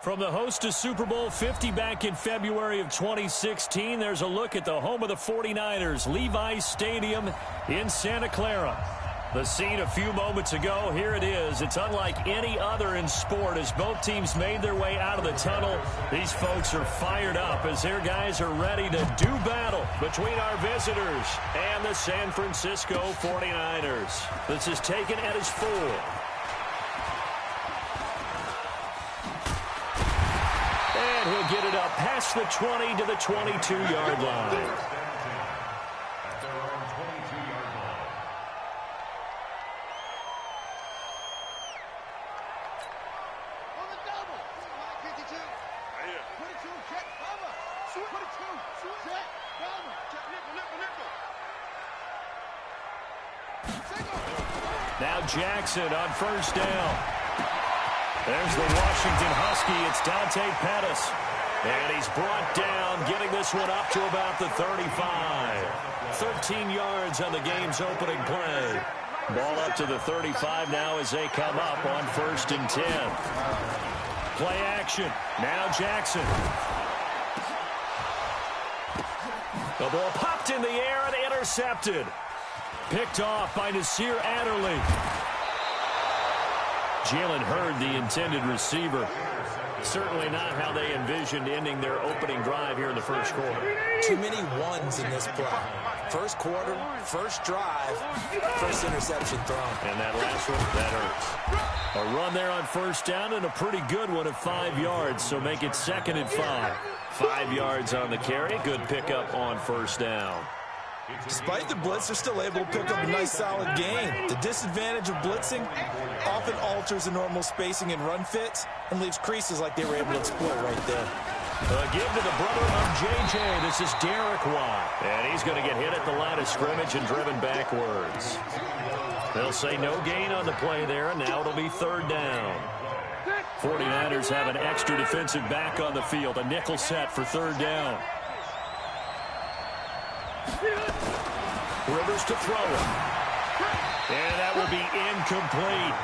From the host to Super Bowl 50 back in February of 2016, there's a look at the home of the 49ers, Levi's Stadium in Santa Clara. The scene a few moments ago, here it is. It's unlike any other in sport as both teams made their way out of the tunnel. These folks are fired up as their guys are ready to do battle between our visitors and the San Francisco 49ers. This is taken at his 4. And he'll get it up past the 20 to the 22-yard line. Now Jackson on first down. There's the Washington Husky. It's Dante Pettis. And he's brought down, getting this one up to about the 35. 13 yards on the game's opening play. Ball up to the 35 now as they come up on 1st and 10. Play action. Now Jackson. The ball popped in the air and intercepted. Picked off by Nasir Adderley. Jalen Hurd, the intended receiver. Certainly not how they envisioned ending their opening drive here in the first quarter. Too many ones in this play. First quarter, first drive, first interception thrown. And that last one, that hurts. A run there on first down and a pretty good one at 5 yards, so make it 2nd and 5. 5 yards on the carry. Good pickup on first down. Despite the blitz, they're still able to pick up a nice solid gain. The disadvantage of blitzing often alters the normal spacing and run fits and leaves creases like they were able to exploit right there. A give to the brother of J.J. This is Derek Watt. And he's going to get hit at the line of scrimmage and driven backwards. They'll say no gain on the play there, and now it'll be 3rd down. 49ers have an extra defensive back on the field. A nickel set for 3rd down. Rivers to throw it. And that will be incomplete.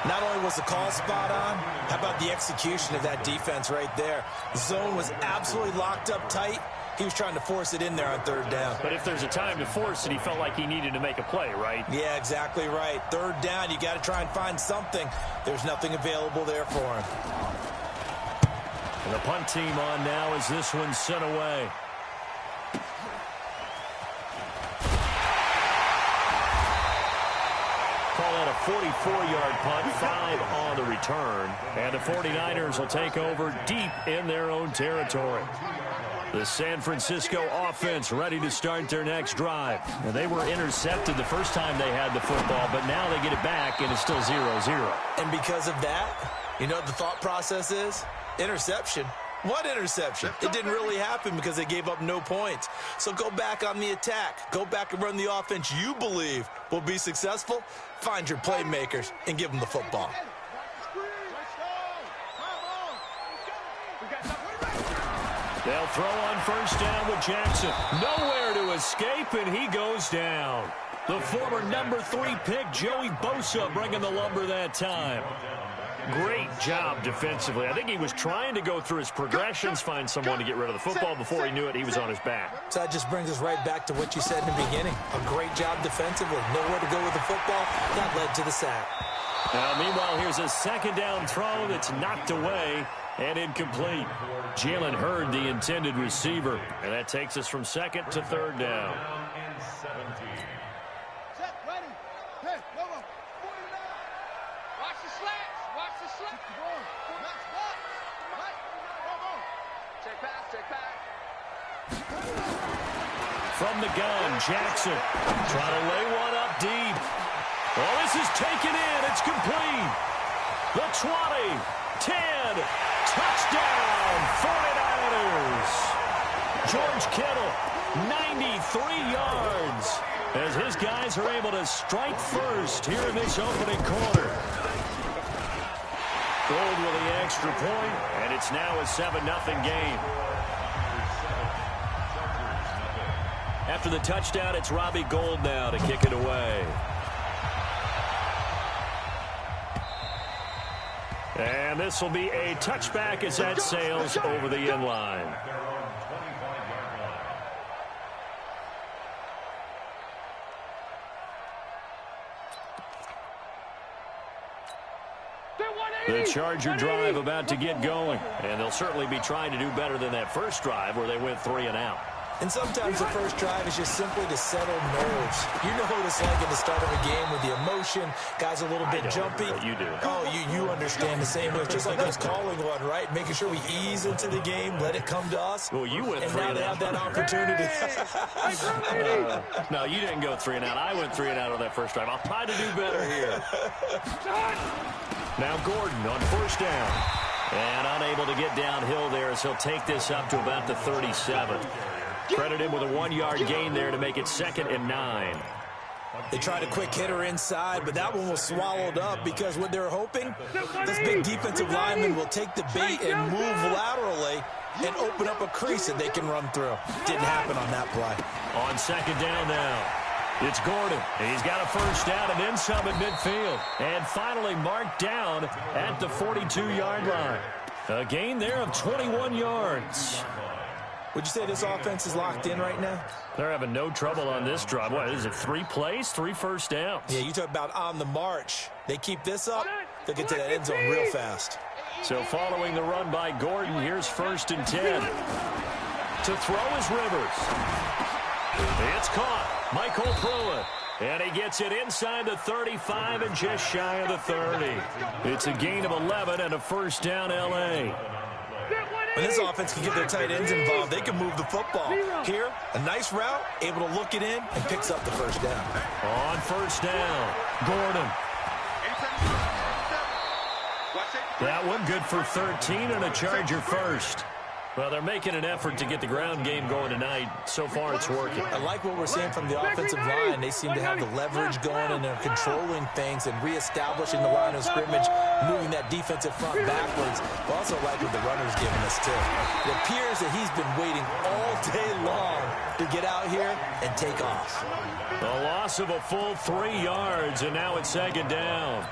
Not only was the call spot on, how about the execution of that defense right there? The zone was absolutely locked up tight. He was trying to force it in there on 3rd down. But if there's a time to force it, he felt like he needed to make a play, right? Yeah, exactly right. 3rd down, you got to try and find something. There's nothing available there for him. And the punt team on now as this one's sent away. Call that a 44-yard punt, 5 on the return. And the 49ers will take over deep in their own territory. The San Francisco offense ready to start their next drive. And they were intercepted the first time they had the football, but now they get it back, and it's still 0-0. And because of that, you know what the thought process is? Interception. What interception? It didn't really happen because they gave up no points. So go back on the attack. Go back and run the offense you believe will be successful. Find your playmakers and give them the football. They'll throw on first down with Jackson. Nowhere to escape, and he goes down. The former number 3 pick, Joey Bosa, bringing the lumber that time. Great job defensively. I think he was trying to go through his progressions, find someone to get rid of the football. Before he knew it, he was on his back. So that just brings us right back to what you said in the beginning. A great job defensively. Nowhere to go with the football. That led to the sack. Now, meanwhile, here's a 2nd down throw that's knocked away and incomplete. Jalen Hurd, the intended receiver. And that takes us from 2nd to 3rd down. From the gun, Jackson trying to lay one up deep. Well, this is taken in. It's complete. The 20, 10, touchdown, 49ers. George Kittle, 93 yards, as his guys are able to strike first here in this opening quarter. Gold with the extra point, and it's now a 7-0 game. After the touchdown, it's Robbie Gould now to kick it away. And this will be a touchback as that sails over the end line. The Charger drive about to get going, and they'll certainly be trying to do better than that first drive where they went 3 and out. And sometimes the first drive is just simply to settle nerves. You know what it's like at the start of a game with the emotion. Guys a little bit jumpy. You do. Oh, you understand the same way. Just like us calling one, right? Making sure we ease into the game, let it come to us. Well, you went 3 and now they have that opportunity. No, you didn't go 3 and out. I went 3 and out on that first drive. I'll try to do better here. Now Gordon on first down. And unable to get downhill there, so he'll take this up to about the 37. Credit him with a 1-yard gain there to make it 2nd and 9. They tried a quick hitter inside, but that one was swallowed up because what they're hoping, this big defensive lineman will take the bait and move laterally and open up a crease that they can run through. Didn't happen on that play. On 2nd down now, it's Gordon. He's got a first down and then some at midfield. And finally marked down at the 42-yard line. A gain there of 21 yards. Would you say this offense is locked in right now? They're having no trouble on this drive. What is it, 3 plays, 3 first downs? Yeah, you talk about on the march. They keep this up, they'll get to that end zone real fast. So following the run by Gordon, here's 1st and 10. To throw is Rivers. It's caught. Michael Pruitt. And he gets it inside the 35 and just shy of the 30. It's a gain of 11 and a first down L.A. When this offense can get their tight ends involved, they can move the football. Here, a nice route, able to look it in, and picks up the first down. On first down, Gordon. That one good for 13 and a Charger first. Well, they're making an effort to get the ground game going tonight. So far, it's working. I like what we're seeing from the offensive line. They seem to have the leverage going, and they're controlling things and reestablishing the line of scrimmage, moving that defensive front backwards. I also like what the runner's giving us, too. It appears that he's been waiting all day long to get out here and take off. A loss of a full 3 yards, and now it's 2nd down.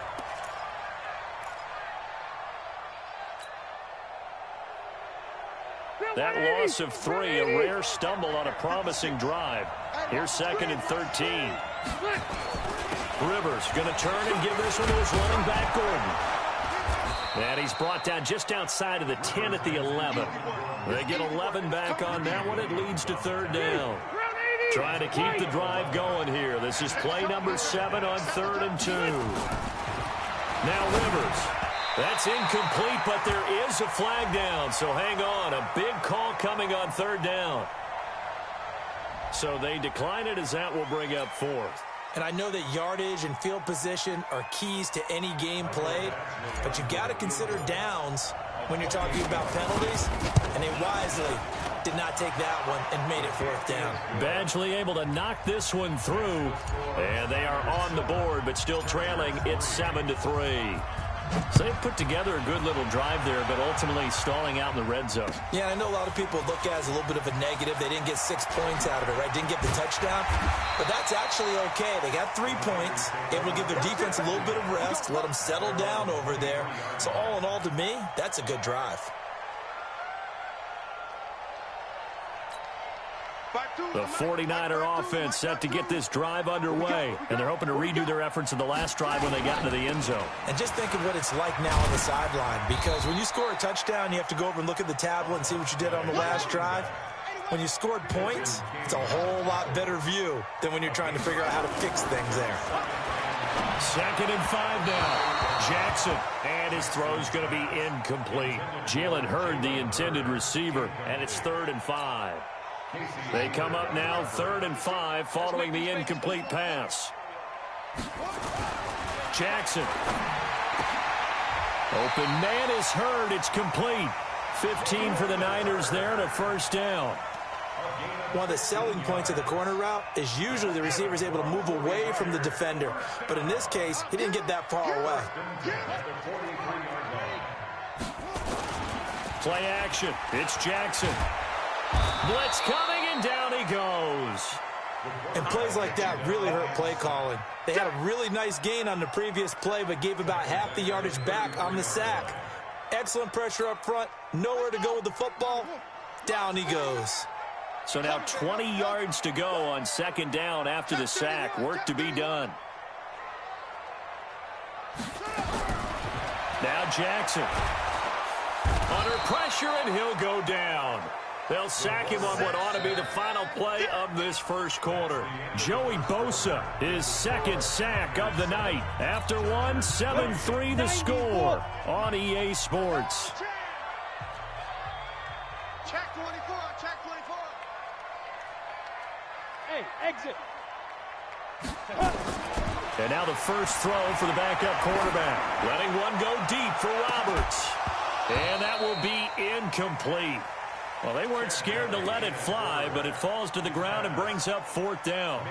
That loss of 3, a rare stumble on a promising drive. Here's 2nd and 13. Rivers going to turn and give this one to his running back, Gordon. And he's brought down just outside of the 10 at the 11. They get 11 back on that one. It leads to 3rd down. Trying to keep the drive going here. This is play number 7 on 3rd and 2. Now Rivers. That's incomplete, but there is a flag down, so hang on. A big call coming on 3rd down. So they decline it as that will bring up 4th. And I know that yardage and field position are keys to any game played, but you've got to consider downs when you're talking about penalties, and they wisely did not take that one and made it 4th down. Badgley able to knock this one through, and they are on the board, but still trailing. It's 7-3. So they've put together a good little drive there, but ultimately stalling out in the red zone. Yeah, I know a lot of people look at it as a little bit of a negative. They didn't get 6 points out of it, right? Didn't get the touchdown. But that's actually okay. They got 3 points, able to give their defense a little bit of rest, let them settle down over there. So all in all, to me, that's a good drive. The 49er offense set to get this drive underway, and they're hoping to redo their efforts in the last drive when they got into the end zone. And just think of what it's like now on the sideline, because when you score a touchdown, you have to go over and look at the tablet and see what you did on the last drive. When you scored points, it's a whole lot better view than when you're trying to figure out how to fix things there. 2nd and 5 now. Jackson, and his throw's going to be incomplete. Jalen Hurd, the intended receiver, and it's 3rd and 5. They come up now 3rd and 5 following the incomplete pass. Jackson. Open man is Hurd. It's complete. 15 for the Niners there and a first down. One of the selling points of the corner route is usually the receiver is able to move away from the defender. But in this case, he didn't get that far away. Play action. It's Jackson. Blitz coming, and down he goes. And plays like that really hurt play calling. They had a really nice gain on the previous play, but gave about half the yardage back on the sack. Excellent pressure up front. Nowhere to go with the football. Down he goes. So now 20 yards to go on second down after the sack. Work to be done. Now Jackson. Under pressure, and he'll go down. They'll sack him on what ought to be the final play of this first quarter. Joey Bosa, his second sack of the night. After one, 7-3 the score on EA Sports. Check 24, check 24. Hey, exit. And now the first throw for the backup quarterback. Letting one go deep for Roberts. And that will be incomplete. Well, they weren't scared to let it fly, but it falls to the ground and brings up fourth down.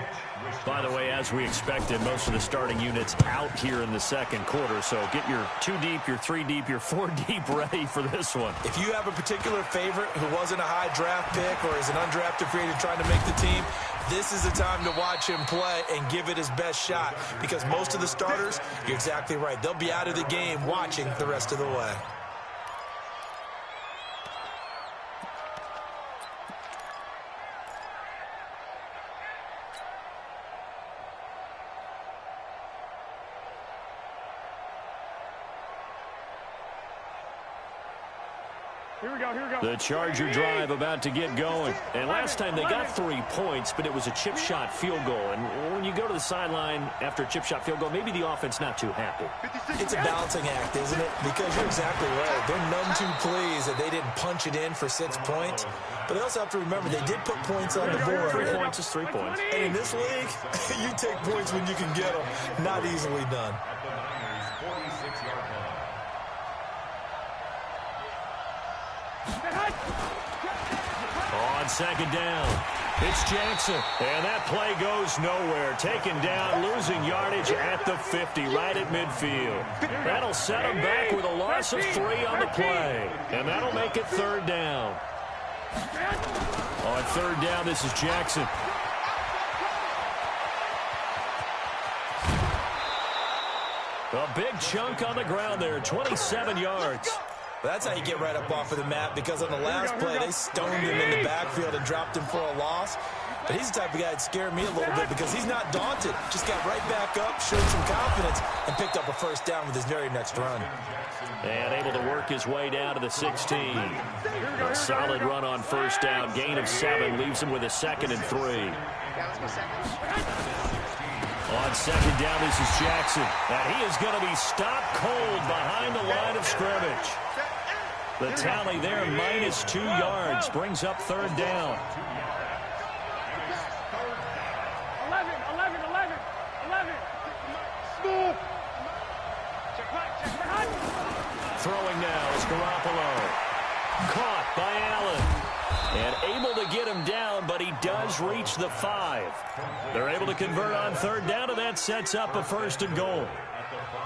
By the way, as we expected, most of the starting units out here in the second quarter. So get your 2 deep, your 3 deep, your 4 deep ready for this one. If you have a particular favorite who wasn't a high draft pick or is an undrafted free agent trying to make the team, this is the time to watch him play and give it his best shot, because most of the starters, you're exactly right, they'll be out of the game watching the rest of the way. Here we go, here we go. The Charger drive about to get going. And last time they got 3 points, but it was a chip shot field goal. And when you go to the sideline after a chip shot field goal, maybe the offense not too happy. It's a balancing act, isn't it? Because you're exactly right. They're none too pleased that they didn't punch it in for 6 points. But they also have to remember they did put points on the board. 3 points is 3 points. And in this league, you take points when you can get them. Not easily done. On second down, it's Jackson. And that play goes nowhere. Taken down, losing yardage at the 50, right at midfield. That'll set him back with a loss of 3 on the play. And that'll make it third down. On third down, this is Jackson. A big chunk on the ground there, 27 yards. That's how you get right up off of the map, because on the last play, they stoned him in the backfield and dropped him for a loss. But he's the type of guy that scared me a little bit, because he's not daunted. Just got right back up, showed some confidence, and picked up a first down with his very next run. And able to work his way down to the 16. A solid run on first down. Gain of 7 leaves him with a 2nd and 3. On second down, this is Jackson. And he is going to be stopped cold behind the line of scrimmage. The tally there, -2 yards, brings up third down. 11. Smooth. Throwing now is Garoppolo. Caught by Allen. And able to get him down, but he does reach the 5. They're able to convert on third down, and that sets up a 1st and goal.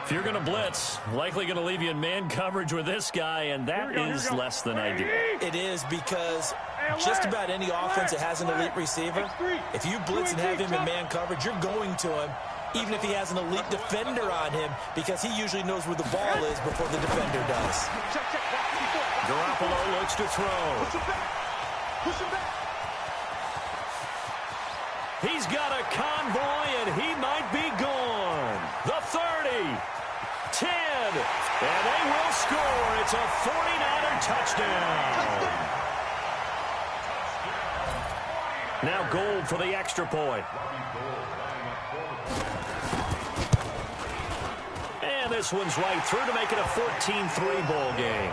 If you're going to blitz, likely going to leave you in man coverage with this guy, and that is less than ideal. It is, because just about any offense that has an elite receiver, if you blitz and have him in man coverage, you're going to him, even if he has an elite defender on him, because he usually knows where the ball is before the defender does. Garoppolo looks to throw. He's got a convoy, and he might be gone. The 30, 10, and they will score. It's a 49er touchdown. Now Gold for the extra point. And this one's right through to make it a 14-3 ball game.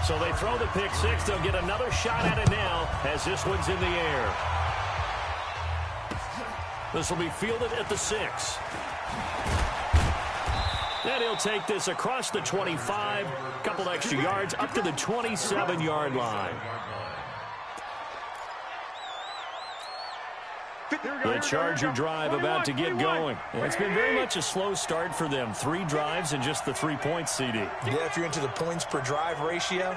So they throw the pick 6. They'll get another shot at it now as this one's in the air. This will be fielded at the 6. And he'll take this across the 25. A couple extra yards up to the 27-yard line. The Charger drive about to get going. It's been very much a slow start for them. 3 drives and just the 3 points, CD. Yeah, if you're into the points per drive ratio,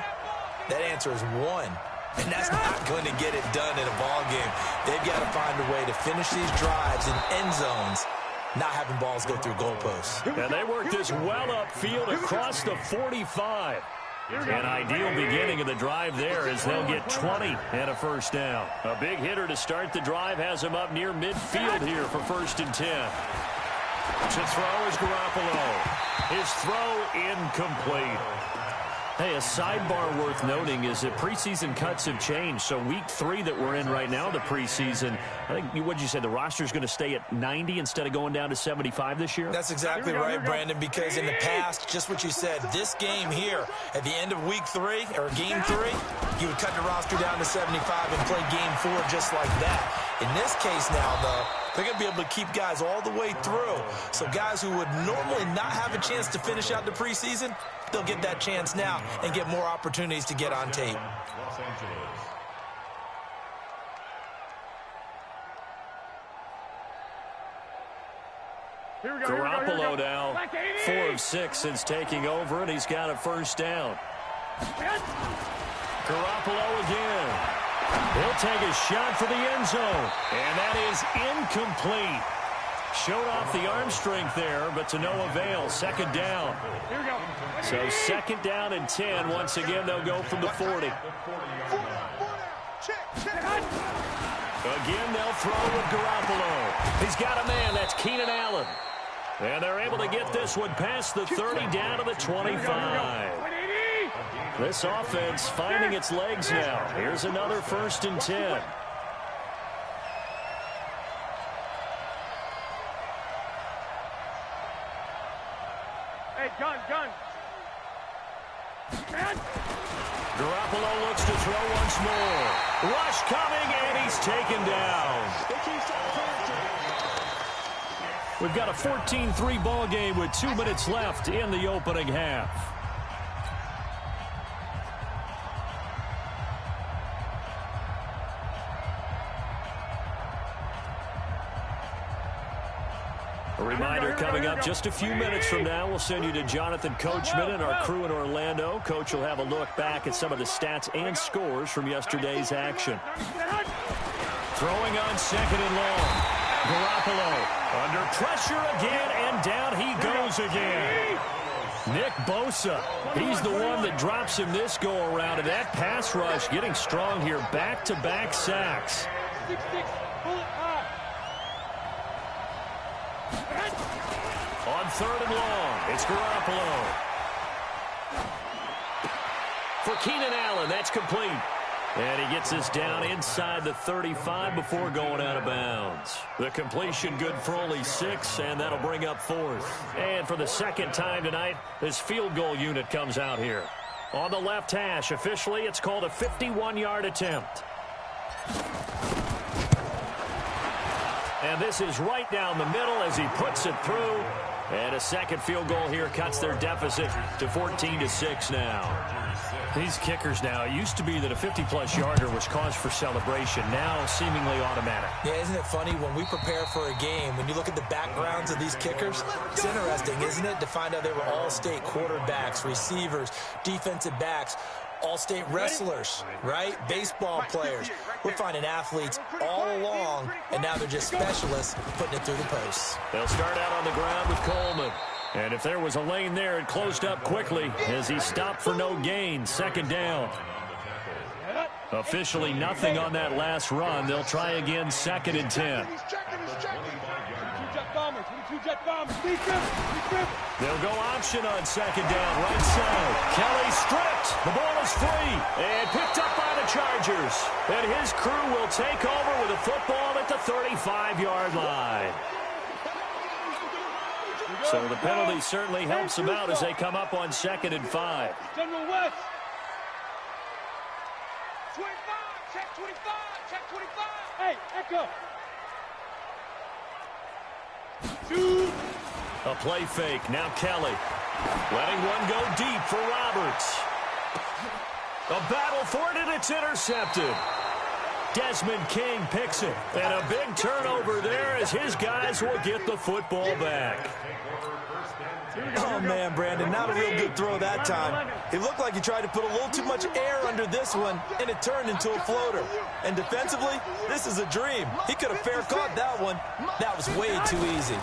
that answer is 1. And that's not going to get it done in a ball game. They've got to find a way to finish these drives in end zones, not having balls go through goalposts. And they work this well upfield across the 45. An ideal beginning of the drive there as they'll get 20 and a first down. A big hitter to start the drive has him up near midfield here for 1st and 10. To throw is Garoppolo. His throw incomplete. Hey, a sidebar worth noting is that preseason cuts have changed. So week 3 that we're in right now, the preseason, I think, what did you say, the roster's going to stay at 90 instead of going down to 75 this year? That's exactly right, Brandon, because in the past, just what you said, this game here, at the end of week 3, or game 3, you would cut the roster down to 75 and play game 4 just like that. In this case now, though, they're going to be able to keep guys all the way through. So guys who would normally not have a chance to finish out the preseason, they'll get that chance now and get more opportunities to get on tape. Garoppolo now 4 of 6 since taking over, and he's got a first down. Garoppolo again. He'll take a shot for the end zone, and that is incomplete. Showed off the arm strength there, but to no avail. 2nd down. So 2nd down and 10. Once again, they'll go from the 40. Again, they'll throw with Garoppolo. He's got a man. That's Keenan Allen. And they're able to get this one past the 30 down to the 25. This offense finding its legs now. Here's another 1st and 10. Hey, gun. Garoppolo looks to throw once more. Rush coming, and he's taken down. We've got a 14-3 ball game with 2 minutes left in the opening half. A reminder coming up just a few minutes from now. We'll send you to Jonathan Coachman and our crew in Orlando. Coach will have a look back at some of the stats and scores from yesterday's action. Throwing on 2nd and long. Garoppolo under pressure again, and down he goes again. Nick Bosa, he's the one that drops him this go-around, and that pass rush getting strong here. Back-to-back sacks. On 3rd and long, it's Garoppolo. For Keenan Allen, that's complete. And he gets us down inside the 35 before going out of bounds. The completion good for only 6, and that'll bring up 4th. And for the 2nd time tonight, this field goal unit comes out here. On the left hash, officially, it's called a 51-yard attempt. And this is right down the middle as he puts it through. And a 2nd field goal here cuts their deficit to 14-6 now. These kickers now, it used to be that a 50-plus yarder was cause for celebration. Now seemingly automatic. Yeah, isn't it funny when we prepare for a game, when you look at the backgrounds of these kickers, it's interesting, isn't it, to find out they were all-state quarterbacks, receivers, defensive backs, all-state wrestlers, right? Baseball players. We're finding athletes all along, and now they're just specialists putting it through the posts. They'll start out on the ground with Coleman. And if there was a lane there, it closed up quickly as he stopped for no gain. 2nd down. Officially nothing on that last run. They'll try again 2nd and 10. They'll go option on 2nd down, right side. Kelly stripped. The ball is free and picked up by the Chargers. And his crew will take over with a football at the 35-yard line. So the penalty certainly helps them out as they come up on 2nd and 5. General West. 25, check 25, check 25. Hey, Echo. Shoot. A play fake. Now Kelly. Letting one go deep for Roberts. A battle for it, and it's intercepted. Desmond King picks it. And a big turnover there as his guys will get the football back. Oh, man, Brandon, not a real good throw that time. It looked like he tried to put a little too much air under this one, and it turned into a floater. And defensively, this is a dream. He could have fair caught that one. That was way too easy.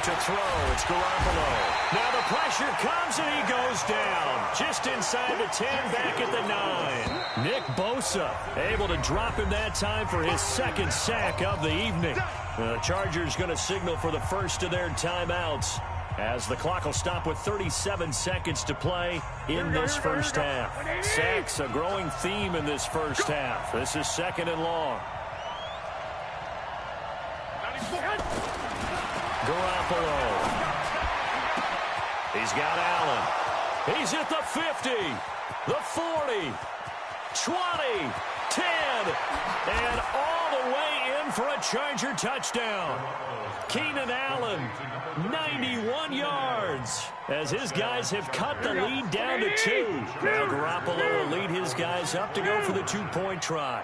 To throw, it's Garoppolo. Now the pressure comes, and he goes down. Just inside the 10, back at the 9. Nick Bosa able to drop him that time for his second sack of the evening. The Chargers going to signal for the first of their timeouts, as the clock will stop with 37 seconds to play in this first half. Sacks, a growing theme in this first half. This is second and long. Garoppolo. He's got Allen. He's at the 50, the 40, 20, 10, and all the way in for a Charger touchdown. Keenan Allen, 91 yards, as his guys have cut the lead down to 2. Now Garoppolo will lead his guys up to go for the 2-point try.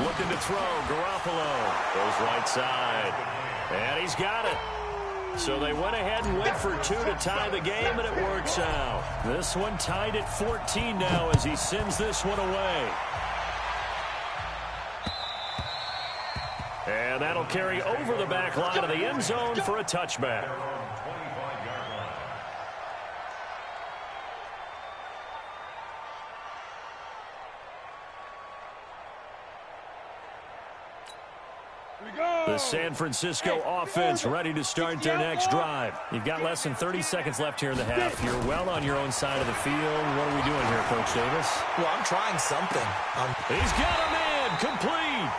Looking to throw, Garoppolo goes right side, and he's got it. So they went ahead and went for 2 to tie the game, and it works out. This one tied at 14 now as he sends this one away. And that'll carry over the back line of the end zone for a touchback. The San Francisco offense ready to start their next drive. You've got less than 30 seconds left here in the half. You're well on your own side of the field. What are we doing here, Coach Davis? Well, I'm trying something. He's got a man complete.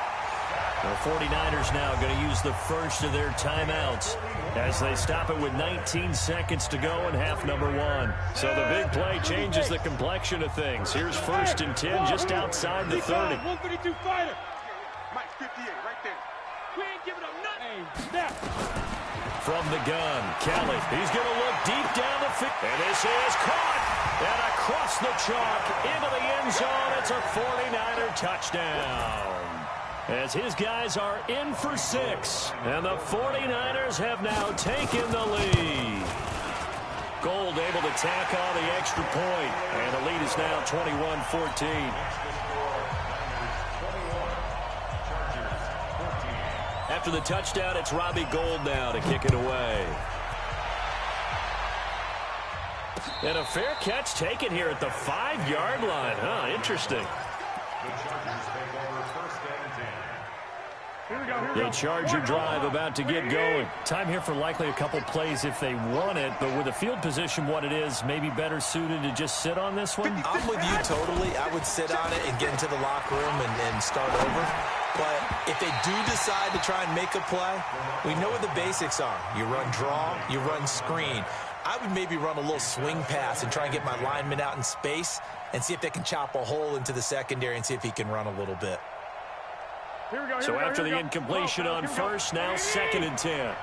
The 49ers now going to use the first of their timeouts as they stop it with 19 seconds to go in half number 1. So the big play changes the complexion of things. Here's 1st and 10 just outside the 30. 152 fighter. Mike 58 right there. We ain't giving up nothing. Snap. From the gun, Kelly. He's going to look deep down the field. And this is caught. And across the chalk into the end zone. It's a 49er touchdown. As his guys are in for 6. And the 49ers have now taken the lead. Gold able to tack on the extra point. And the lead is now 21-14. After the touchdown, it's Robbie Gould now to kick it away. And a fair catch taken here at the 5-yard line. Huh, interesting. The Charger drive about to get going. Time here for likely a couple plays if they want it, but with the field position what it is, maybe better suited to just sit on this one? I'm with you totally. I would sit on it and get into the locker room and start over. But if they do decide to try and make a play, we know what the basics are. You run draw, you run screen. I would maybe run a little swing pass and try and get my lineman out in space and see if they can chop a hole into the secondary and see if he can run a little bit. So after the incompletion on first, now 2nd and 10.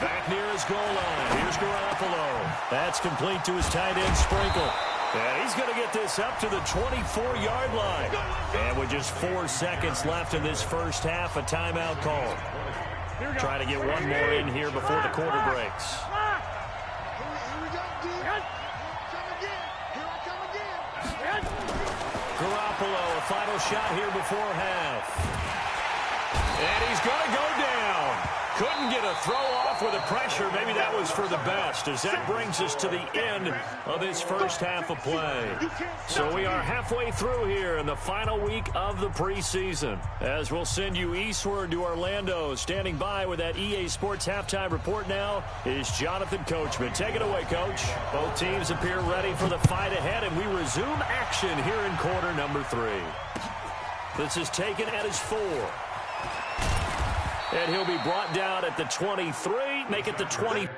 Back near his goal line. Here's Garoppolo. That's complete to his tight end, Sprinkle. And he's going to get this up to the 24-yard line. And with just 4 seconds left in this first half, a timeout call. Try to get one more in here before the quarter breaks. Garoppolo, a final shot here before half. And he's going to go down. Couldn't get a throw off with the pressure. Maybe that was for the best, as that brings us to the end of this first half of play. So we are halfway through here in the final week of the preseason, as we'll send you eastward to Orlando. Standing by with that EA Sports halftime report now is Jonathan Coachman. Take it away, Coach. Both teams appear ready for the fight ahead, and we resume action here in quarter number 3. This is taken at his 4. And he'll be brought down at the 23, make it the 20.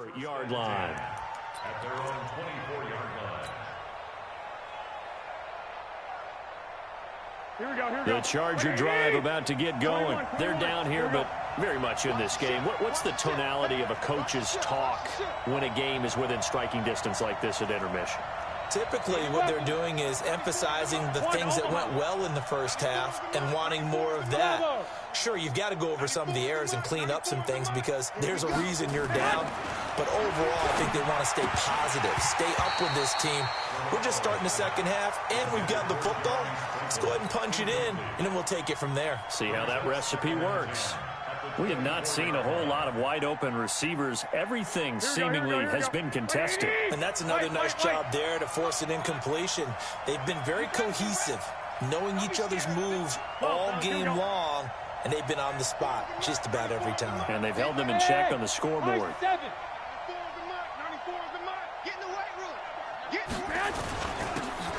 24-yard line. At their own 24-yard line. Here we go, here we The go. Charger drive about to get going. They're down here, but very much in this game. What's the tonality of a coach's talk when a game is within striking distance like this at intermission? Typically, what they're doing is emphasizing the things that went well in the first half and wanting more of that. Sure, you've got to go over some of the errors and clean up some things because there's a reason you're down. But overall, I think they want to stay positive, stay up with this team. We're just starting the second half, and we've got the football. Let's go ahead and punch it in, and then we'll take it from there. See how that recipe works. We have not seen a whole lot of wide-open receivers. Everything seemingly has been contested. And that's another nice job there to force an incompletion. They've been very cohesive, knowing each other's moves all game long, and they've been on the spot just about every time. And they've held them in check on the scoreboard.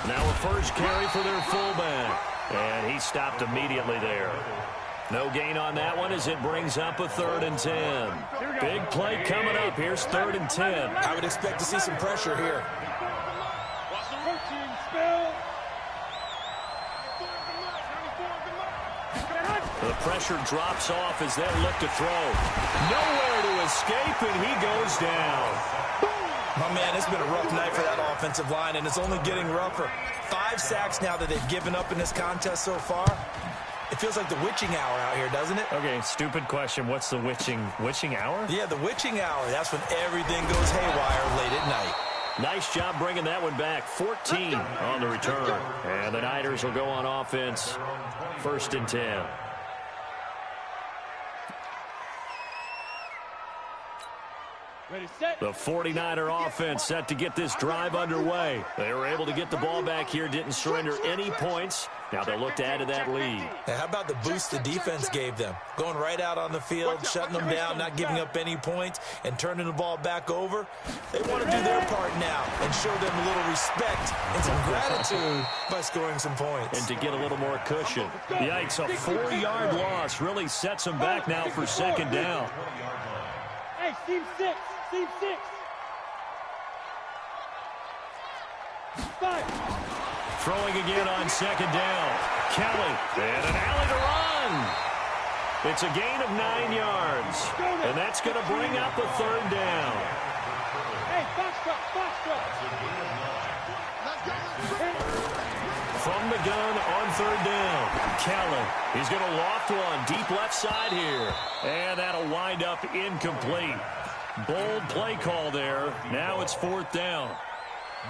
Now a first carry for their fullback. And he stopped immediately there. No gain on that one as it brings up a 3rd and 10. Big play coming up. Here's 3rd and 10. I would expect to see some pressure here. The pressure drops off as they look to throw. Nowhere to escape, and he goes down. My man, it's been a rough night for that offensive line, and it's only getting rougher. 5 sacks now that they've given up in this contest so far. It feels like the witching hour out here, doesn't it? Okay, stupid question. What's the witching hour? Yeah, the witching hour. That's when everything goes haywire late at night. Nice job bringing that one back. 14 on the return. And the Niners will go on offense. 1st and 10. The 49er offense set to get this drive underway. They were able to get the ball back here, didn't surrender any points. Now they'll look to add to that lead. How about the boost the defense gave them? Going right out on the field, shutting them down, not giving up any points, and turning the ball back over. They want to do their part now and show them a little respect and some gratitude by scoring some points. And to get a little more cushion. Yikes, a 4-yard loss really sets them back now for 2nd down. Hey, team 6. Team 6. 5. Throwing again on 2nd down. Kelly, and an alley to run. It's a gain of 9 yards. And that's going to bring up a 3rd down. Hey, foxtrot. From the gun on 3rd down. Kelly, he's going to loft one deep left side here. And that'll wind up incomplete. Bold play call there. Now it's 4th down.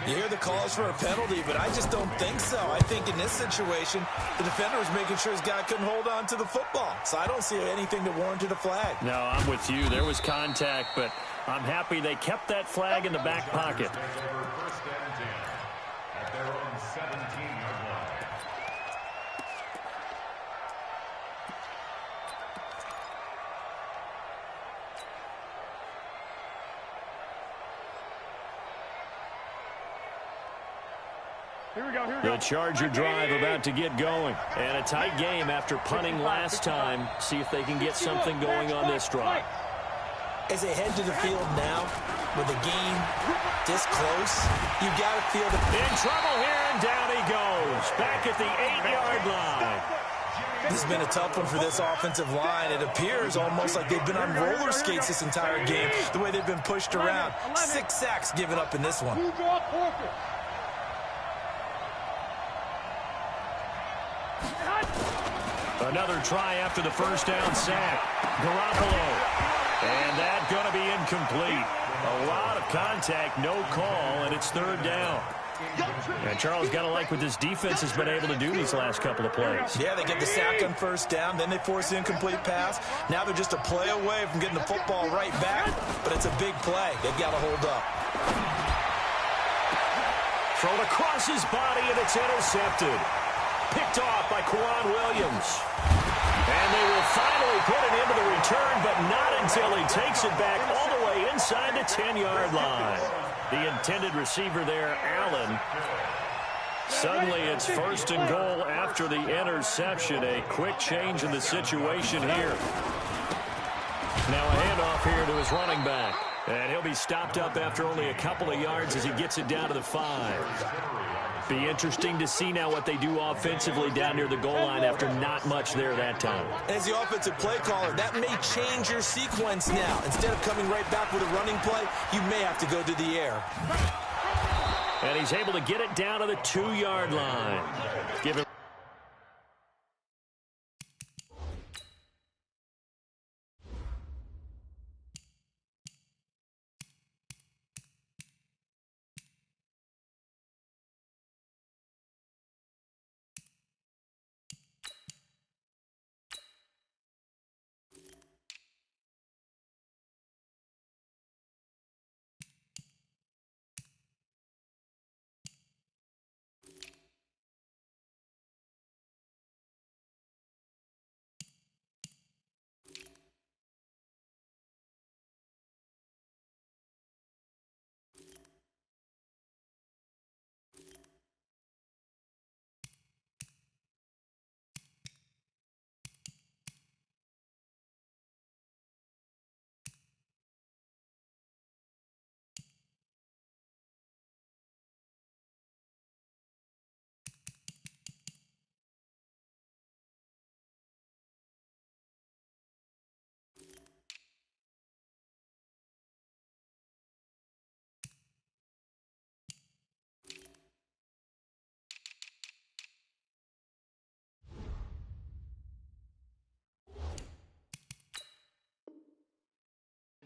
You hear the calls for a penalty, but I just don't think so. I think in this situation, the defender was making sure his guy couldn't hold on to the football. So I don't see anything that warranted a flag. No, I'm with you. There was contact, but I'm happy they kept that flag in the back pocket. 1st and 10. At their own 17-yard line. The Charger drive about to get going. And a tight game after punting last time. See if they can get something going on this drive. As they head to the field now, with the game this close, you got to feel the... In trouble here, and down he goes. Back at the 8-yard line. This has been a tough one for this offensive line. It appears almost like they've been on roller skates this entire game, the way they've been pushed around. 6 sacks given up in this one. Another try after the 1st down sack. Garoppolo. And that's going to be incomplete. A lot of contact, no call, and it's 3rd down. And Charles, got to like what this defense has been able to do these last couple of plays. Yeah, they get the sack on 1st down, then they force the incomplete pass. Now they're just a play away from getting the football right back, but it's a big play. They've got to hold up. Thrown across his body, and it's intercepted. Picked off by Quan Williams. And they will finally put it into the return, but not until he takes it back all the way inside the 10-yard line. The intended receiver there, Allen. Suddenly it's 1st and goal after the interception. A quick change in the situation here. Now a handoff here to his running back. And he'll be stopped up after only a couple of yards as he gets it down to the 5. Be interesting to see now what they do offensively down near the goal line after not much there that time. As the offensive play caller, that may change your sequence now. Instead of coming right back with a running play, you may have to go to the air. And he's able to get it down to the 2-yard line. Give him.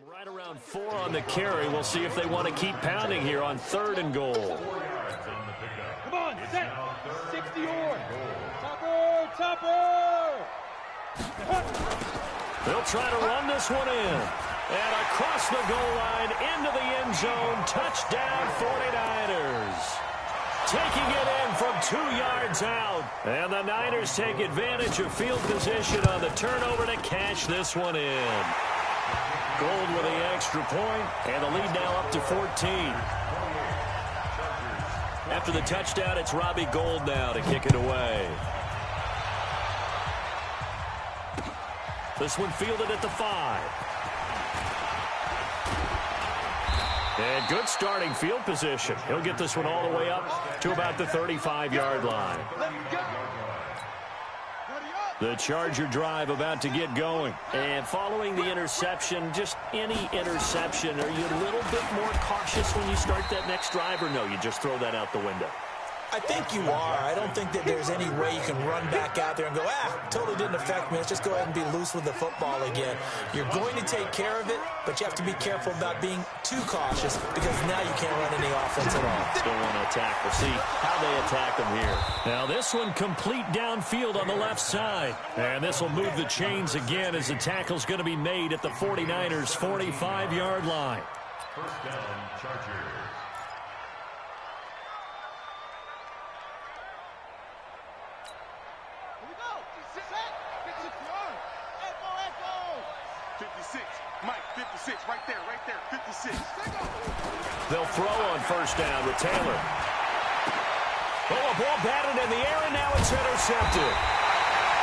Right around 4 on the carry. We'll see if they want to keep pounding here on 3rd and goal. Come on, set. 60 or. Topper. They'll try to run this one in. And across the goal line, into the end zone. Touchdown, 49ers. Taking it in from 2 yards out. And the Niners take advantage of field position on the turnover to cash this one in. Gold with the extra point, and the lead now up to 14. After the touchdown, it's Robbie Gould now to kick it away. This one fielded at the 5. And good starting field position. He'll get this one all the way up to about the 35-yard line. The Charger drive about to get going. And following the interception, just any interception, are you a little bit more cautious when you start that next drive, or no, you just throw that out the window? I think you are. I don't think that there's any way you can run back out there and go, totally didn't affect me. Let's just go ahead and be loose with the football again. You're going to take care of it, but you have to be careful about being too cautious because now you can't run any offense at all. Still want to attack. We'll see how they attack them here. Now this one complete downfield on the left side. And this will move the chains again as the tackle's going to be made at the 49ers' 45-yard line. First down, Chargers. Right there, 56. They'll throw on first down with Taylor. Oh, a ball batted in the air, and now it's intercepted.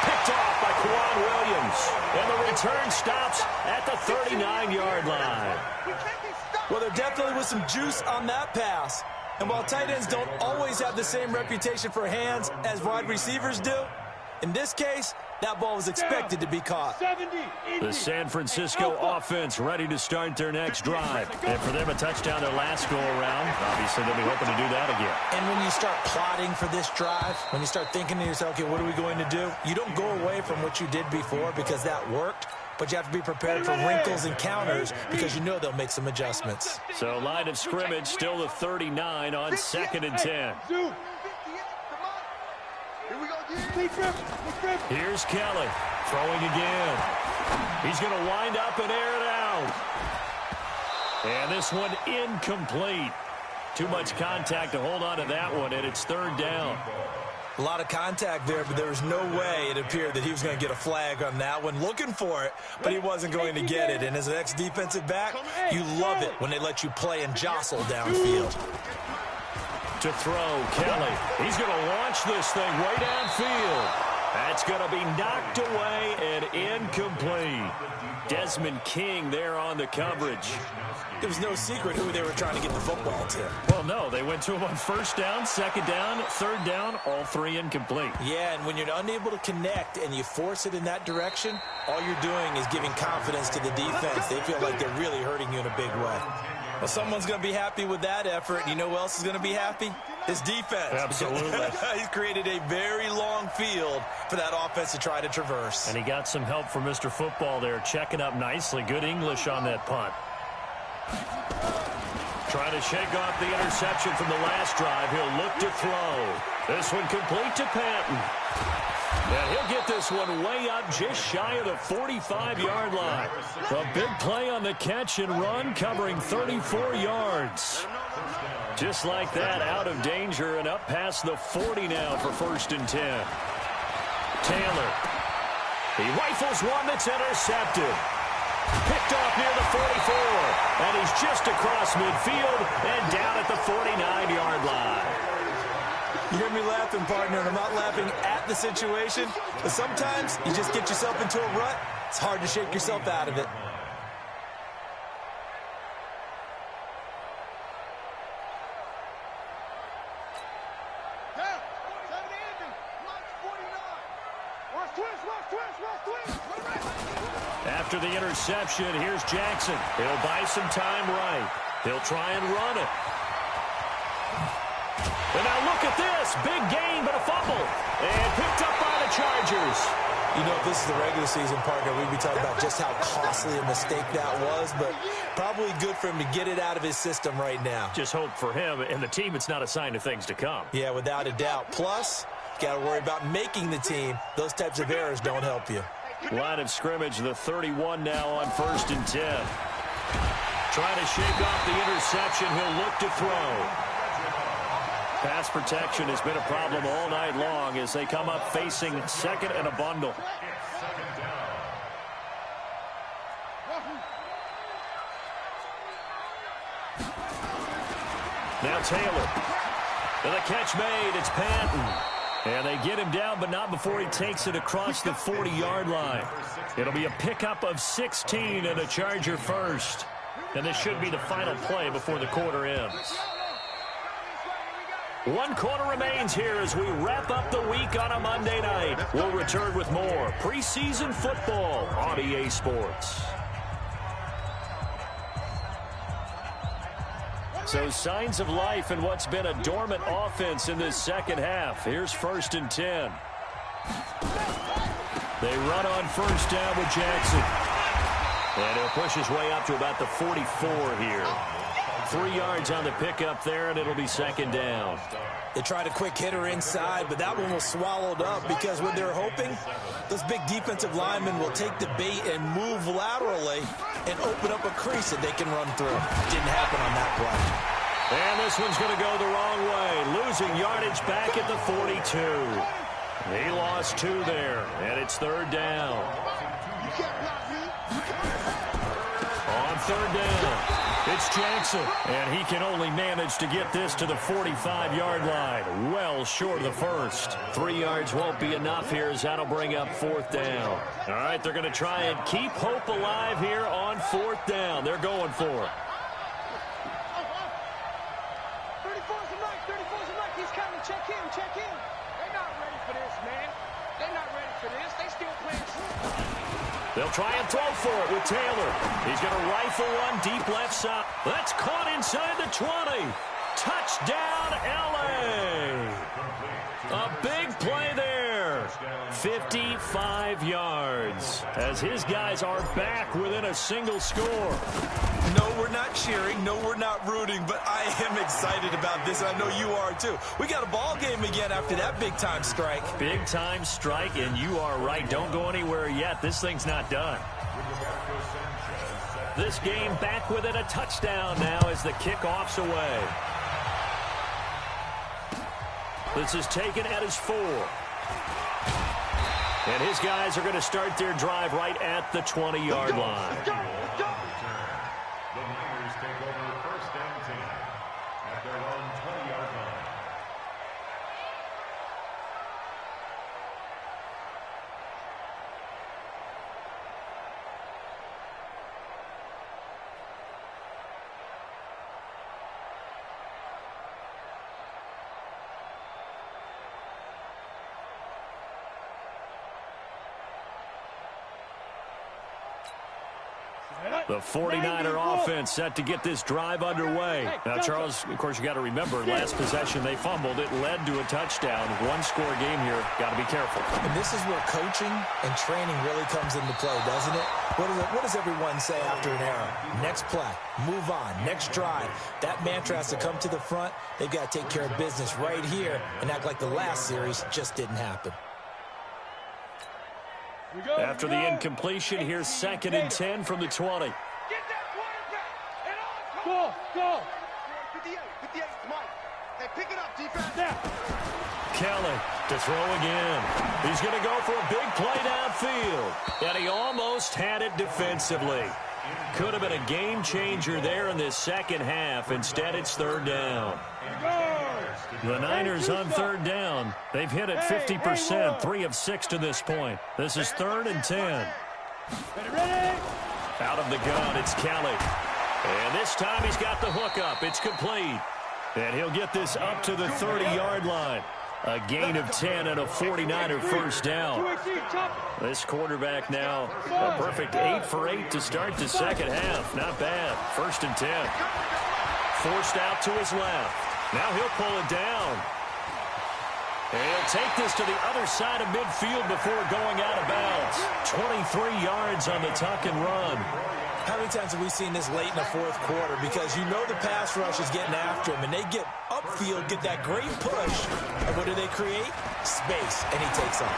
Picked off by Kwan Williams. And the return stops at the 39-yard line. Well, there definitely was some juice on that pass. And while tight ends don't always have the same reputation for hands as wide receivers do, in this case, that ball was expected to be caught. The San Francisco offense ready to start their next drive. And for them, a touchdown their last go-around. Obviously, they'll be hoping to do that again. And when you start plotting for this drive, when you start thinking to yourself, okay, what are we going to do? You don't go away from what you did before because that worked, but you have to be prepared for wrinkles and counters because you know they'll make some adjustments. So line of scrimmage still the 39 on 2nd and 10. Here's Kelly throwing again. He's going to wind up and air it out. And this one incomplete. Too much contact to hold on to that one, and it's 3rd down. A lot of contact there, but there was no way it appeared that he was going to get a flag on that one. Looking for it, but he wasn't going to get it. And as an ex-defensive back, you love it when they let you play and jostle downfield. To throw, Kelly. He's going to launch this thing way downfield. That's going to be knocked away and incomplete. Desmond King there on the coverage. It was no secret who they were trying to get the football to. Well, no, they went to him on first down, second down, third down, all three incomplete. Yeah, and when you're unable to connect and you force it in that direction, all you're doing is giving confidence to the defense. They feel like they're really hurting you in a big way. Well, someone's going to be happy with that effort. You know who else is going to be happy? His defense. Absolutely. He's created a very long field for that offense to try to traverse. And he got some help from Mr. Football there, checking up nicely. Good English on that punt. Trying to shake off the interception from the last drive. He'll look to throw. This one complete to Patton. And he'll get this one way up just shy of the 45-yard line. A big play on the catch and run, covering 34 yards. Just like that, out of danger and up past the 40 now for 1st and 10. Taylor. He rifles one that's intercepted. Picked off near the 44. And he's just across midfield and down at the 49-yard line. You hear me laughing, partner, and I'm not laughing at the situation, but sometimes you just get yourself into a rut. It's hard to shake yourself out of it. After the interception, here's Jackson. He'll buy some time right. He'll try and run it. And now look at this. Big gain, but a fumble. And picked up by the Chargers. You know, if this is the regular season, partner, we'd be talking about just how costly a mistake that was, but probably good for him to get it out of his system right now. Just hope for him and the team it's not a sign of things to come. Yeah, without a doubt. Plus, got to worry about making the team. Those types of errors don't help you. Line of scrimmage, the 31 now on 1st and 10. Trying to shake off the interception. He'll look to throw. Pass protection has been a problem all night long as they come up facing second and a bundle. Now Taylor. And the catch made. It's Patton. And they get him down, but not before he takes it across the 40-yard line. It'll be a pickup of 16 and a Charger first. And this should be the final play before the quarter ends. 1 quarter remains here as we wrap up the week on a Monday night. We'll return with more preseason football on EA Sports. So signs of life in what's been a dormant offense in this second half. Here's 1st and 10. They run on first down with Jackson. And he'll push his way up to about the 44 here. 3 yards on the pickup there, and it'll be second down. They tried a quick hitter inside, but that one was swallowed up because what they're hoping, those big defensive linemen will take the bait and move laterally and open up a crease that they can run through. Didn't happen on that play. And this one's going to go the wrong way, losing yardage back at the 42. He lost 2 there, and it's 3rd down. On 3rd down. It's Jackson, and he can only manage to get this to the 45-yard line, well short of the first. 3 yards won't be enough here as that'll bring up 4th down. All right, they're going to try and keep hope alive here on 4th down. They're going for it. 34's the mic, 34's the mic. He's coming. Check in, check in. They're not ready for this, man. They're not ready for this. They still playing. They'll try and throw for it with Taylor. He's going to rifle one deep left side. That's caught inside the 20. Touchdown, L.A. A big play there. 55 yards as his guys are back within a single score. No, we're not cheering. No, we're not rooting, but I am excited about this, and I know you are too. We got a ball game again after that big-time strike. Big-time strike, and you are right. Don't go anywhere yet. This thing's not done. This game back within a touchdown now as the kickoff's away. This is taken at his 4. And his guys are going to start their drive right at the 20-yard line. The Niners take over 1st and 10 at their own 20-yard line. The 49er offense set to get this drive underway. Now, Charles, of course, you got to remember, last possession they fumbled. It led to a touchdown. One-score game here. Got to be careful. And this is where coaching and training really comes into play, doesn't it? What does everyone say after an error? Next play, move on, next drive. That mantra has to come to the front. They've got to take care of business right here and act like the last series just didn't happen. After the incompletion, here's 2nd and 10 from the 20. Get that quarterback. And on. Go. 58, Mike. Hey, pick it up, defense. Kelly to throw again. He's going to go for a big play downfield. And he almost had it defensively. Could have been a game changer there in this second half. Instead, it's 3rd down. The Niners on 3rd down. They've hit it 50%, 3 of 6 to this point. This is 3rd and 10. Out of the gun, it's Kelly. And this time he's got the hook up. It's complete. And he'll get this up to the 30-yard line. A gain of 10 and a 49er first down. This quarterback now a perfect 8 for 8 to start the second half. Not bad. 1st and 10. Forced out to his left. Now he'll pull it down. And he'll take this to the other side of midfield before going out of bounds. 23 yards on the tuck and run. How many times have we seen this late in the 4th quarter? Because you know the pass rush is getting after him, and they get upfield, get that great push. And what do they create? Space, and he takes off.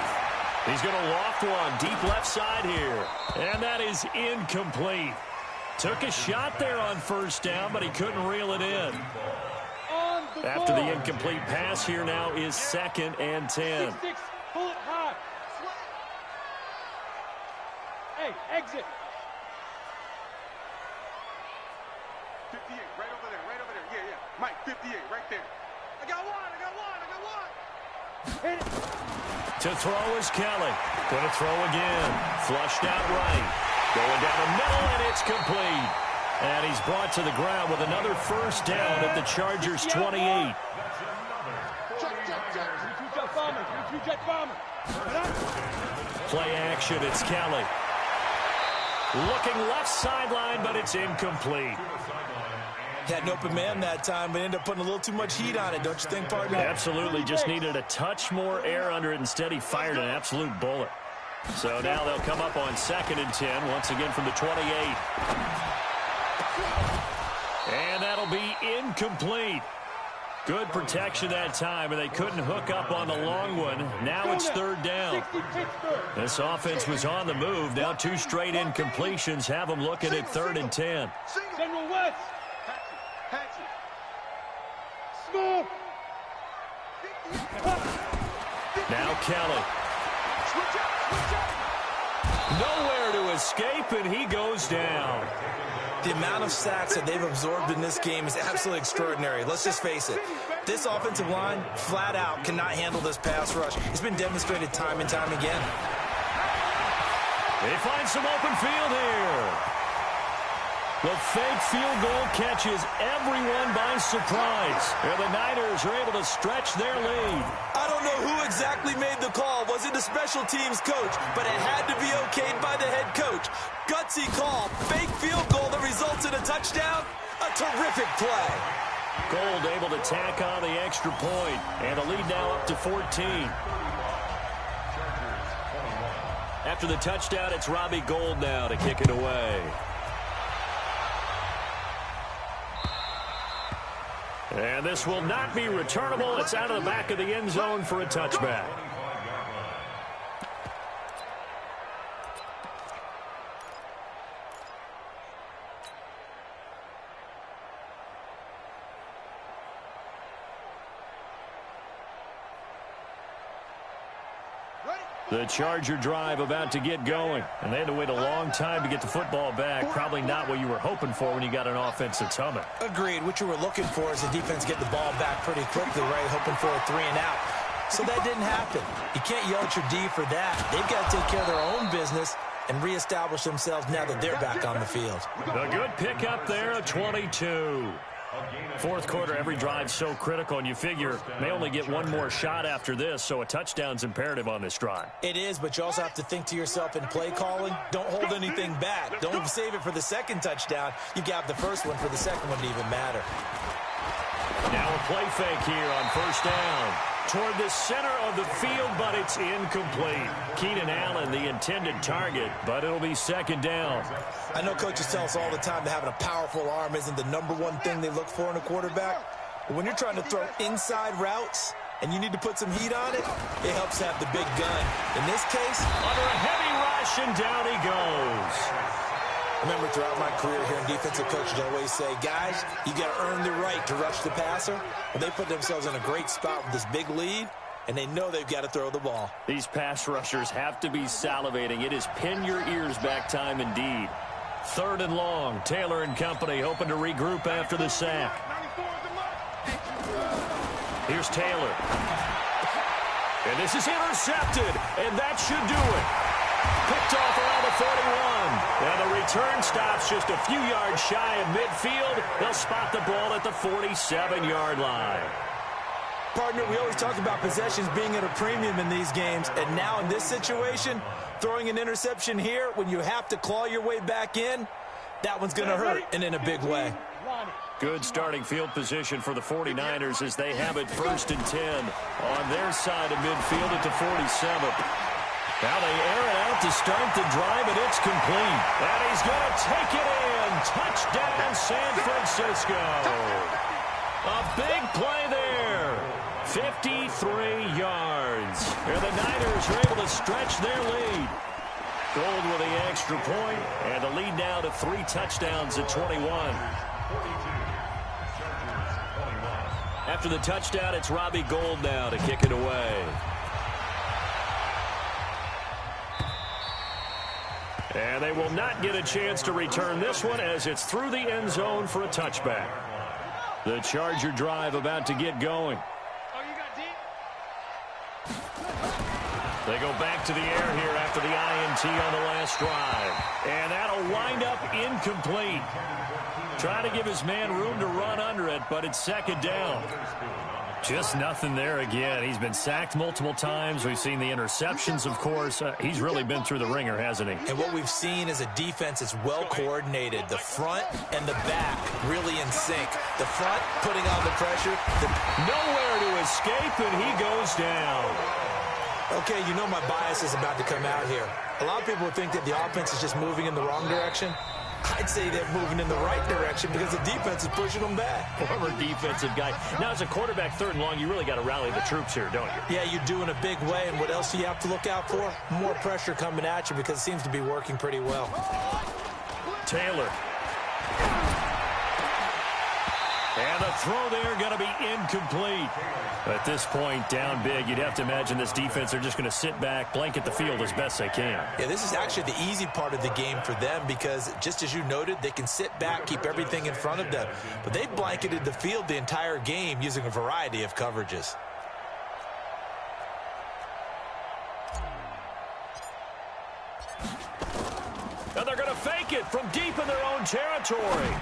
He's going to loft one deep left side here. And that is incomplete. Took a shot there on 1st down, but he couldn't reel it in. After the incomplete pass, here now is 2nd and 10. Pull it high. Hey, exit. 58, right over there. Yeah. Mike, 58, right there. I got one. Hit it. To throw is Kelly. Going to throw again. Flushed out right. Going down the middle, and it's complete. And he's brought to the ground with another first down at the Chargers' 28. Play action, it's Kelly. Looking left sideline, but it's incomplete. Had an open man that time, but ended up putting a little too much heat on it, don't you think, partner? Absolutely, just needed a touch more air under it. Instead, he fired an absolute bullet. So now they'll come up on 2nd and 10, once again from the 28. And that'll be incomplete. Good protection that time, and they couldn't hook up on the long one. Now it's 3rd down. This offense was on the move. Now 2 straight incompletions have them looking at 3rd and 10. General West. Small. Now Kelly. Nowhere to escape, and he goes down. The amount of sacks that they've absorbed in this game is absolutely extraordinary. Let's just face it. This offensive line, flat out, cannot handle this pass rush. It's been demonstrated time and time again. They find some open field here. The fake field goal catches everyone by surprise. And the Niners are able to stretch their lead. I don't know who exactly made the call. Was it the special teams coach? But it had to be okayed by the head coach. Gutsy call. Fake field goal that results in a touchdown. A terrific play. Gold able to tack on the extra point. And the lead now up to 14. After the touchdown, it's Robbie Gould now to kick it away. And this will not be returnable. It's out of the back of the end zone for a touchback. The Charger drive about to get going. And they had to wait a long time to get the football back. Probably not what you were hoping for when you got an offense that's humming. Agreed. What you were looking for is the defense get the ball back pretty quickly, right? Hoping for a 3 and out. So that didn't happen. You can't yell at your D for that. They've got to take care of their own business and reestablish themselves now that they're back on the field. A good pickup there, a 22. Fourth quarter, every drive's so critical, and you figure may only get one more shot after this, so a touchdown's imperative on this drive. It is, but you also have to think to yourself in play calling, don't hold anything back. Don't save it for the second touchdown. You got the first one for the second one to even matter. Now a play fake here on first down. Toward the center of the field, but it's incomplete. Keenan Allen, the intended target, but it'll be second down. I know coaches tell us all the time that having a powerful arm isn't the #1 thing they look for in a quarterback. But when you're trying to throw inside routes and you need to put some heat on it, it helps to have the big gun. In this case, under a heavy rush, and down he goes. I remember throughout my career hearing defensive coaches always say, guys, you got to earn the right to rush the passer. Well, they put themselves in a great spot with this big lead, and they know they've got to throw the ball. These pass rushers have to be salivating. It is pin your ears back time indeed. Third and long. Taylor and company hoping to regroup after the sack. Here's Taylor. And this is intercepted, and that should do it. Picked off around the 41. And the return stops just a few yards shy of midfield. They'll spot the ball at the 47-yard line. Partner, we always talk about possessions being at a premium in these games. And now in this situation, throwing an interception here when you have to claw your way back in, that one's going to hurt, and in a big way. Good starting field position for the 49ers as they have it first and 10 on their side of midfield at the 47. Now they air it out to start the drive, and it's complete. And he's going to take it in. Touchdown, San Francisco. A big play there. 53 yards. And the Niners are able to stretch their lead. Gold with the extra point, and the lead now to 3 touchdowns at 21. After the touchdown, it's Robbie Gould now to kick it away. And they will not get a chance to return this one as it's through the end zone for a touchback. The Charger drive about to get going. They go back to the air here after the INT on the last drive. And that'll wind up incomplete. Try to give his man room to run under it, but it's second down. Just nothing there again. He's been sacked multiple times. We've seen the interceptions, of course. He's really been through the ringer, hasn't he? And what we've seen is a defense that's well coordinated. The front and the back really in sync. The front putting on the pressure. Nowhere to escape, and he goes down. Okay, you know my bias is about to come out here. A lot of people think that the offense is just moving in the wrong direction. I'd say they're moving in the right direction because the defense is pushing them back. Former defensive guy. Now, as a quarterback, third and long, you really got to rally the troops here, don't you? Yeah, you do in a big way. And what else do you have to look out for? More pressure coming at you because it seems to be working pretty well. Taylor. And the throw there going to be incomplete. At this point, down big, you'd have to imagine this defense are just going to sit back, blanket the field as best they can. Yeah, this is actually the easy part of the game for them because, just as you noted, they can sit back, keep everything in front of them. But they blanketed the field the entire game using a variety of coverages. And they're going to fake it from deep in their own territory.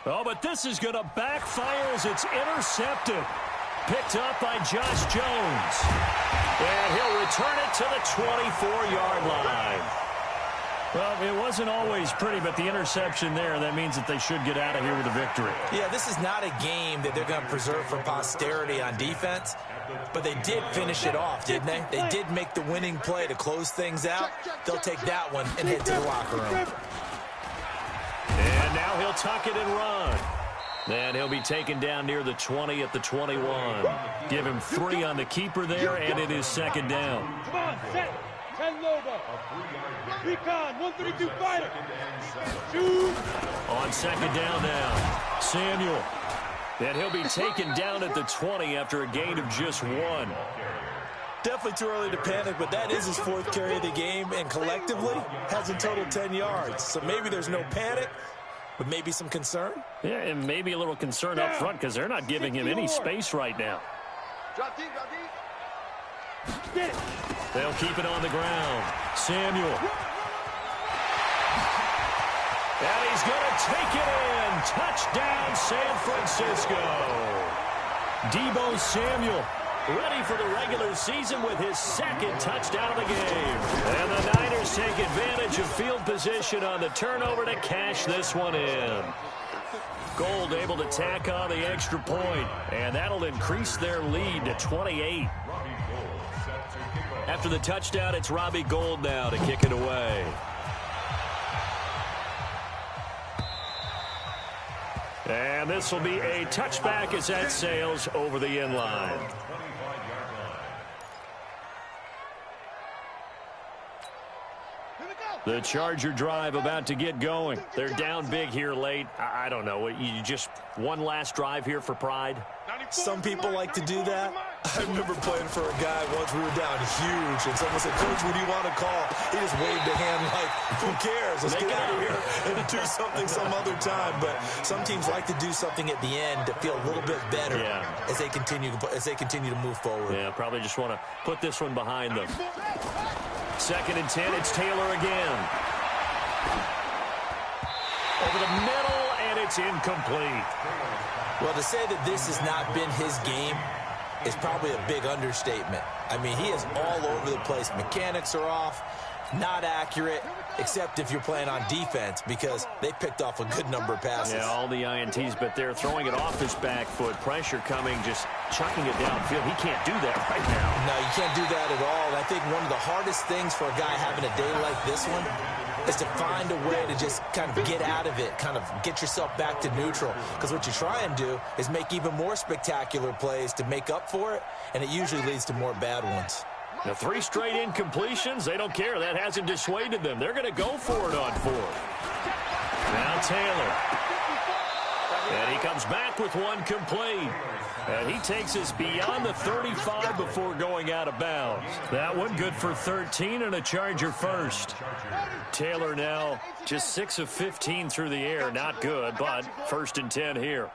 Oh, but this is going to backfire as it's intercepted. Picked up by Josh Jones. And he'll return it to the 24-yard line. Well, it wasn't always pretty, but the interception there, that means that they should get out of here with a victory. Yeah, this is not a game that they're going to preserve for posterity on defense, but they did finish it off, didn't they? They did make the winning play to close things out. They'll take that one and head to the locker room. And now he'll tuck it and run. And he'll be taken down near the 20 at the 21. Give him 3 on the keeper there, and it is second down. Come on, set. 10 Lobo. Recon, 132 fighter. Shoot. On second down now, Samuel. And he'll be taken down at the 20 after a gain of just 1. Definitely too early to panic, but that is his 4th carry of the game, and collectively has a total 10 yards. So maybe there's no panic, but maybe some concern. Yeah, and maybe a little concern up front because they're not giving him any space right now. Drop deep, drop deep. Get it. They'll keep it on the ground. Samuel. And he's going to take it in. Touchdown, San Francisco. Deebo Samuel ready for the regular season with his second touchdown of the game. And the Niners take advantage of field position on the turnover to cash this one in. Gold able to tack on the extra point, and that'll increase their lead to 28. After the touchdown, it's Robbie Gould now to kick it away. And this will be a touchback as that sails over the end line. The Charger drive about to get going. They're down big here late. I don't know. You just one last drive here for pride? Some people like to do that. I remember playing for a guy once. We were down huge, and someone said, "Coach, what do you want to call?" He just waved a hand like, "Who cares? Let's get out of here and do something some other time." But some teams like to do something at the end to feel a little bit better as they continue to move forward. Yeah, probably just want to put this one behind them. 2nd and 10, it's Taylor again. Over the middle, and it's incomplete. Well, to say that this has not been his game is probably a big understatement. I mean, he is all over the place. Mechanics are off, not accurate, except if you're playing on defense, because they picked off a good number of passes. Yeah, all the INTs, but they're throwing it off his back foot. Pressure coming, just chucking it downfield. He can't do that right now. No, you can't do that at all. I think one of the hardest things for a guy having a day like this one is to find a way to just kind of get out of it, kind of get yourself back to neutral. Because what you try and do is make even more spectacular plays to make up for it, and it usually leads to more bad ones. The 3 straight incompletions, they don't care. That hasn't dissuaded them. They're going to go for it on 4th. Now Taylor. And he comes back with one complete. And he takes us beyond the 35 before going out of bounds. That one good for 13 and a Charger first. Taylor now just 6 of 15 through the air. Not good, but 1st and 10 here.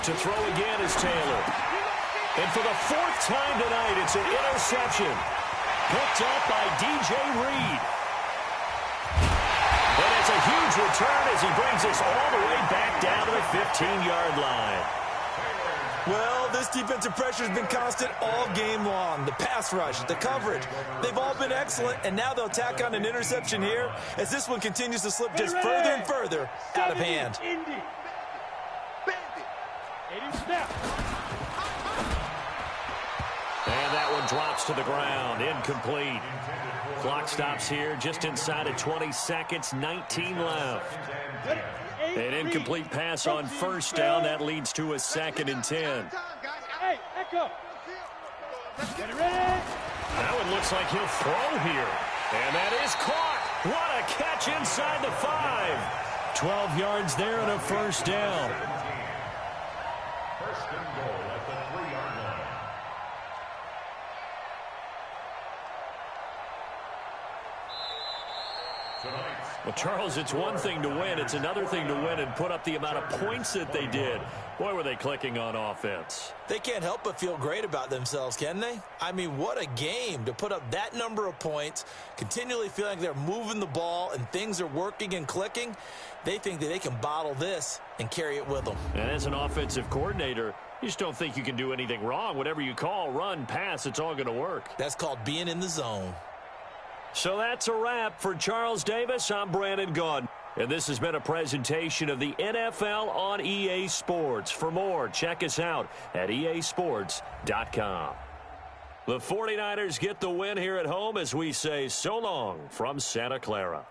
To throw again is Taylor. And for the 4th time tonight, it's an interception. Picked up by DJ Reed. And it's a huge return as he brings us all the way back down to the 15-yard line. Well, this defensive pressure has been constant all game long. The pass rush, the coverage, they've all been excellent, and now they'll tack on an interception here as this one continues to slip just further and further out of hand. And that one drops to the ground, incomplete. Clock stops here just inside of 20 seconds, 19 left. An incomplete pass on 1st down. That leads to a 2nd and 10. Hey, echo. Get it ready. That one looks like he'll throw here. And that is caught. What a catch inside the 5. 12 yards there and a 1st down. 1st and goal at the 3-yard line. Well, Charles, it's one thing to win. It's another thing to win and put up the amount of points that they did. Boy, were they clicking on offense. They can't help but feel great about themselves, can they? I mean, what a game to put up that number of points, continually feeling they're moving the ball and things are working and clicking. They think that they can bottle this and carry it with them. And as an offensive coordinator, you just don't think you can do anything wrong. Whatever you call, run, pass, it's all going to work. That's called being in the zone. So that's a wrap for Charles Davis. I'm Brandon Gaudin. And this has been a presentation of the NFL on EA Sports. For more, check us out at easports.com. The 49ers get the win here at home as we say so long from Santa Clara.